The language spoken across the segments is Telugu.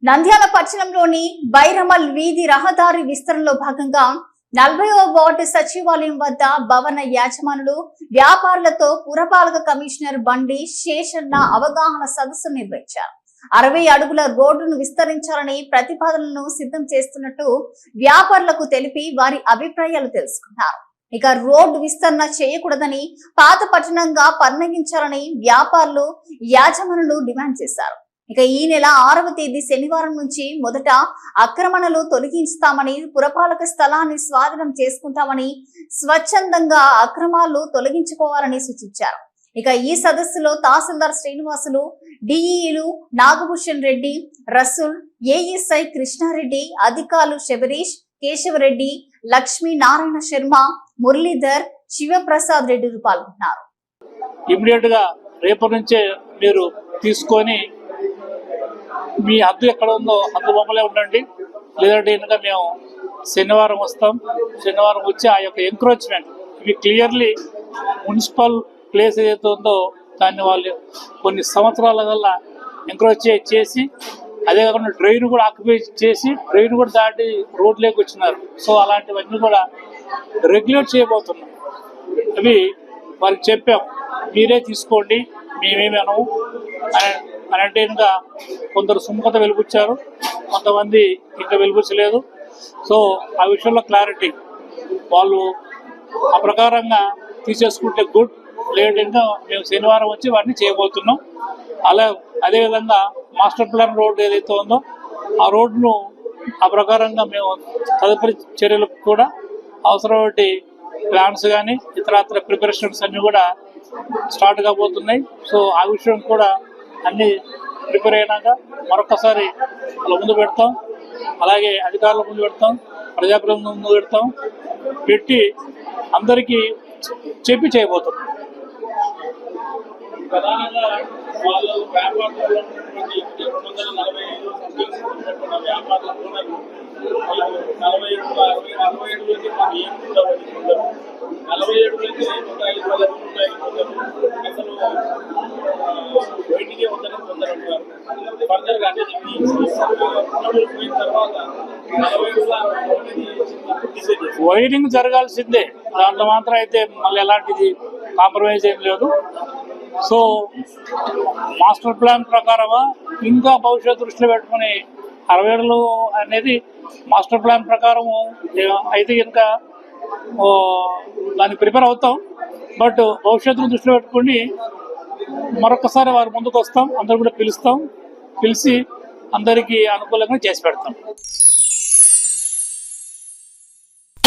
నంద్యాల పట్టణంలోని బైరమల్ వీధి రహదారి విస్తరణలో భాగంగా 40వ వార్డు సచివాలయం వద్ద భవన యాజమానులు వ్యాపారులతో పురపాలక కమిషనర్ బండి శేషన్న అవగాహన సదస్సు నిర్వహించారు. 60 అడుగుల రోడ్డును విస్తరించాలని ప్రతిపాదనలను సిద్ధం చేస్తున్నట్టు వ్యాపారులకు తెలిపి వారి అభిప్రాయాలు తెలుసుకున్నారు. ఇక రోడ్డు విస్తరణ చేయకూడదని పాత పట్టణంగా పరిగణించాలని వ్యాపారులు యాజమానులు డిమాండ్ చేశారు. ఇక ఈ నెల 6వ తేదీ శనివారం నుంచి మొదట ఆక్రమణలు తొలగిస్తామని, పురపాలక స్థలాన్ని స్వాధీనం చేసుకుంటామని, స్వచ్ఛందంగా అక్రమాలు తొలగించుకోవాలని సూచించారు. ఇక ఈ సదస్సులో తహసీల్దార్ శ్రీనివాసులు, డిఈలు నాగభూషణ్ రెడ్డి, రసూల్, ఏఎస్ఐ కృష్ణారెడ్డి, అధికారులు శబరీష్, కేశవరెడ్డి, లక్ష్మీ నారాయణ శర్మ, మురళీధర్, శివప్రసాద్ రెడ్డిలు పాల్గొన్నారు. ఇమిడియట్ గా రేపటి నుంచే మీరు తీసుకొని మీ హద్దు ఎక్కడ ఉందో హద్దు బొమ్మలే ఉండండి. లేదంటే కనుక మేము శనివారం వస్తాం. శనివారం వచ్చి ఆ యొక్క ఎంక్రోచ్మెంట్ ఇవి క్లియర్లీ మున్సిపల్ ప్లేస్ ఏదైతే ఉందో దాన్ని వాళ్ళు కొన్ని సంవత్సరాల వల్ల ఎంక్రోచ్ చేసి, అదే కాకుండా డ్రైన్ కూడా ఆక్యుపై చేసి డ్రైన్ కూడా దాటి రోడ్లోకి వచ్చినారు. సో అలాంటివన్నీ కూడా రెగ్యులేట్ చేయబోతున్నాం. అవి వారికి చెప్పాం, మీరే తీసుకోండి, మేమేమి అనవు అని అంటే ఇంకా కొందరు సుముఖత వెలుగుచ్చారు, కొంతమంది ఇంకా వెలుగుచ్చలేదు. సో ఆ విషయంలో క్లారిటీ వాళ్ళు ఆ ప్రకారంగా తీసేసుకుంటే గుడ్, లేదంటే ఇంకా మేము శనివారం వచ్చి వాటిని చేయబోతున్నాం. అదేవిధంగా మాస్టర్ ప్లాన్ రోడ్ ఏదైతే ఉందో ఆ రోడ్ను ఆ ప్రకారంగా మేము తదుపరి చర్యలకు కూడా అవసరమైన ప్లాన్స్ కానీ ఇతరత్ర ప్రిపరేషన్స్ అన్నీ కూడా స్టార్ట్ కాబోతున్నాయి. సో ఆ విషయం కూడా అన్ని ప్రిపేర్ అయినాక మరొకసారి వాళ్ళ ముందు పెడతాం, అలాగే అధికారుల ముందు పెడతాం, ప్రజాప్రతినిధుల ముందు పెడతాం, పెట్టి అందరికీ చెప్పి చేయబోతాం. ప్రధానంగా వాళ్ళు వ్యాపారులు 245 వ్యాపారులు 40 ఏడుగులకి మాకు ఏం ఉండదు, 40 ఏడుగులకి 150 అసలు బయటికే ఉందని కొందరు ఫర్దర్గా అంటే పోయిన తర్వాత 40 వైరింగ్ జరగాల్సిందే. దాంట్లో మాత్రం అయితే మళ్ళీ ఎలాంటిది కాంప్రమైజ్ ఏం లేదు. సో మాస్టర్ ప్లాన్ ప్రకారమా ఇంకా భవిష్యత్తు దృష్టిలో పెట్టుకుని 60 ఏళ్ళు అనేది మాస్టర్ ప్లాన్ ప్రకారము అయితే ఇంకా దాన్ని ప్రిపేర్ అవుతాం. బట్ భవిష్యత్తును దృష్టిలో పెట్టుకుని మరొకసారి వారి ముందుకు వస్తాం, అందరూ కూడా పిలిచి అందరికీ అనుకూలంగా చేసి పెడతాం.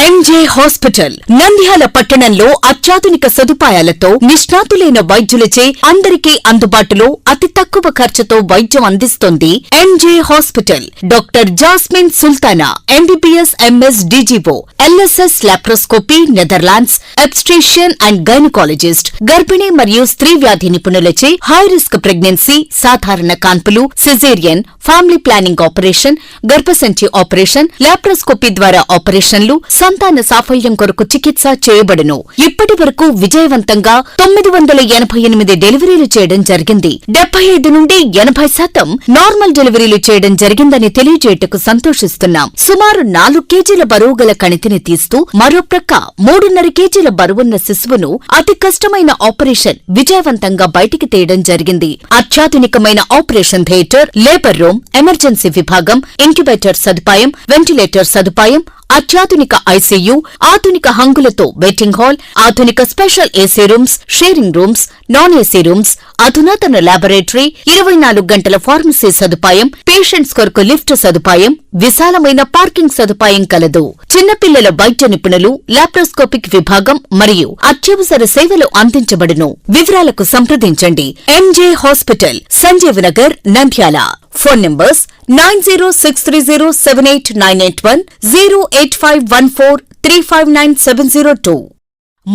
ఎంజే హాస్పిటల్ నంద్యాల పట్టణంలో అత్యాధునిక సదుపాయాలతో నిష్ణాతులైన వైద్యులచే అందరికీ అందుబాటులో అతి తక్కువ ఖర్చుతో వైద్యం అందిస్తోంది MJ hospital. Doctor Jasmine Sultana MBBS MS DGO, LSS laparoscopy, Netherlands, obstetrician and gynaecologist, గర్భిణీ మరియు స్త్రీ వ్యాధి నిపుణులచే హై రిస్క్ ప్రెగ్నెన్సీ, సాధారణ కాన్పులు, సిజేరియన్, ఫ్యామిలీ ప్లానింగ్ ఆపరేషన్, గర్భసంచి ఆపరేషన్, లాప్రోస్కోపీ ద్వారా ఆపరేషన్లు, సంతాన సాఫల్యం కొరకు చికిత్స చేయబడును. ఇప్పటి వరకు విజయవంతంగా 988 డెలివరీలు చేయడం జరిగింది. 75 నుండి 80% నార్మల్ డెలివరీలు చేయడం జరిగిందని తెలియజేయటకు సంతోషిస్తున్నాం. సుమారు 4 కేజీల బరువు గల కణితిని తీస్తూ మరో ప్రక్క 3.5 కేజీల బరువున్న శిశువును అతి కష్టమైన ఆపరేషన్ విజయవంతంగా బయటికి తీయడం జరిగింది. అత్యాధునికమైన operation theatre, labour room, emergency విభాగం, ఇంక్యుబేటర్ సదుపాయం, వెంటిలేటర్ సదుపాయం, అత్యాధునిక ఐసీయూ, ఆధునిక హంగులతో వెయిటింగ్ హాల్, ఆధునిక special AC rooms, sharing rooms, non AC rooms, అధునాతన ల్యాబొరేటరీ, 24 గంటల ఫార్మసీ సదుపాయం, పేషెంట్స్ కొరకు లిఫ్ట్ సదుపాయం, విశాలమైన పార్కింగ్ సదుపాయం కలదు. చిన్నపిల్లల వైద్య నిపుణులు, లాప్రోస్కోపిక్ విభాగం మరియు అత్యవసర సేవలు అందించబడును. వివరాలకు సంప్రదించండి. MJ hospital, Sanjeev Nagar, Nandyal. Phone numbers 9063078981, 08514359702.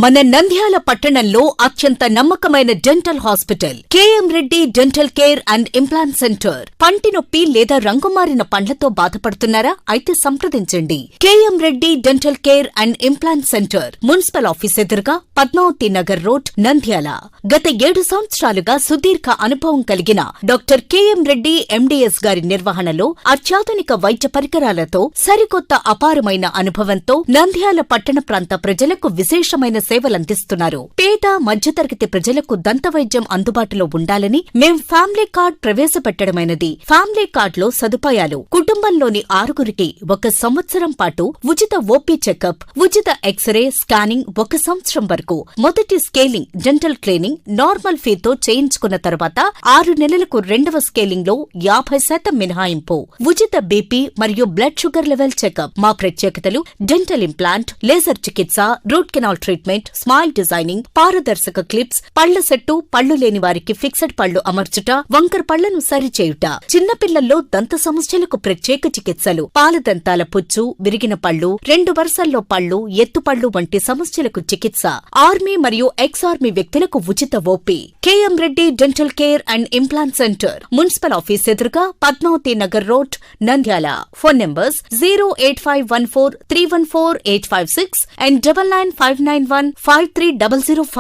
మన నంద్యాల పట్టణంలో అత్యంత నమ్మకమైన dental hospital KM Reddy dental care and implant centre. పంటి నొప్పి లేదా రంగుమారిన పండ్లతో బాధపడుతున్నారా? అయితే సంప్రదించండి. KM Reddy dental care and implant centre, municipal office ఎదురుగా, పద్మావతి నగర్ రోడ్, నంద్యాల. గత 7 సంవత్సరాలుగా సుదీర్ఘ అనుభవం కలిగిన డాక్టర్ కేఎం రెడ్డి ఎండీఎస్ గారి నిర్వహణలో అత్యాధునిక వైద్య పరికరాలతో సరికొత్త అపారమైన అనుభవంతో నంద్యాల పట్టణ ప్రాంత ప్రజలకు విశేషమైన సేవలందిస్తున్నారు. పేద మధ్యతరగతి ప్రజలకు దంతవైద్యం అందుబాటులో ఉండాలని మేం ఫ్యామిలీ కార్డ్ ప్రవేశపెట్టడమైనది. ఫ్యామిలీ కార్డ్ లో సదుపాయాలు: కుటుంబంలోని 6గురికి 1 సంవత్సరం పాటు ఉచిత ఓపీ చెకప్, ఉచిత ఎక్స్రే స్కానింగ్ 1 సంవత్సరం వరకు, మొదటి స్కేలింగ్ డెంటల్ క్లీనింగ్ నార్మల్ ఫీతో చేయించుకున్న తర్వాత 6 నెలలకు 2వ స్కేలింగ్ లో 50% మినహాయింపు, ఉచిత బీపీ మరియు బ్లడ్ షుగర్ లెవెల్ చెకప్. మా ప్రత్యేకతలు: డెంటల్ ఇంప్లాంట్, లేజర్ చికిత్స, root canal treatment, smile designing, పారదర్శక క్లిప్స్, పళ్ల సెట్టు, పళ్లు లేని వారికి ఫిక్స్డ్ పళ్లు అమర్చుట, వంకర పళ్లను సరిచేయుట, చిన్నపిల్లల్లో దంత సమస్యలకు ప్రత్యేక చికిత్సలు, పాలదంతాల పుచ్చు, విరిగిన పళ్లు, 2 వరుసల్లో పళ్లు, ఎత్తుపళ్లు వంటి సమస్యలకు చికిత్స, ఆర్మీ మరియు ఎక్స్ ఆర్మీ వ్యక్తులకు ఉచిత OP. KM Reddy dental care and implant centre, municipal office ఎదురుగా, Padmavathi Nagar road, Nandyal. Phone numbers 08514314856 and 9959153005.